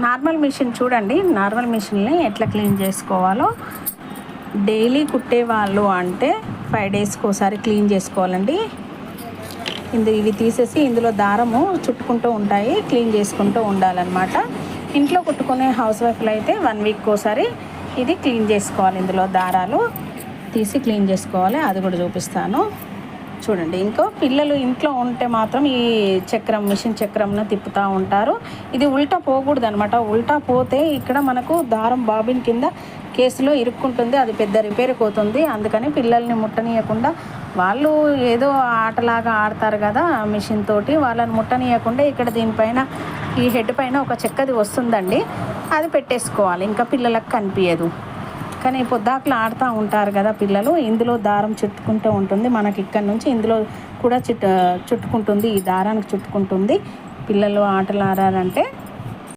Normal machine చూడండి, normal మిషన్ని ఎట్లా క్లీన్ చేసుకోవాలో. డైలీ కుట్టేవాళ్ళు అంటే 5 డేస్కి ఒకసారి క్లీన్ చేసుకోవాలండి. ఇవి తీసేసి ఇందులో దారము చుట్టుకుంటూ ఉంటాయి, క్లీన్ చేసుకుంటూ ఉండాలన్నమాట. ఇంట్లో కుట్టుకునే హౌస్ వైఫ్లు అయితే 1 వీక్ ఒకసారి ఇది క్లీన్ చేసుకోవాలి. ఇందులో దారాలు తీసి క్లీన్ చేసుకోవాలి, అది కూడా చూపిస్తాను చూడండి. ఇంకో పిల్లలు ఇంట్లో ఉంటే మాత్రం ఈ చక్రం, మిషన్ చక్రంను తిప్పుతూ ఉంటారు. ఇది ఉల్టా పోకూడదు అనమాట. ఉల్టా పోతే ఇక్కడ మనకు దారం బాబిన్ కింద కేసులో ఇరుక్కుంటుంది, అది పెద్ద రిపేర్కి అవుతుంది. అందుకని పిల్లల్ని ముట్టనీయకుండా, వాళ్ళు ఏదో ఆటలాగా ఆడతారు కదా మిషన్ తోటి, వాళ్ళని ముట్టనీయకుండా ఇక్కడ దీనిపైన ఈ హెడ్ పైన ఒక చెక్కది వస్తుందండి, అది పెట్టేసుకోవాలి. ఇంకా పిల్లలకు కనిపించదు. కానీ పొద్దాకులు ఆడుతూ ఉంటారు కదా పిల్లలు, ఇందులో దారం చుట్టుకుంటూ ఉంటుంది. మనకి ఇక్కడ నుంచి ఇందులో కూడా చుట్టుకుంటుంది, ఈ దారానికి చుట్టుకుంటుంది. పిల్లలు ఆటలు ఆడాలంటే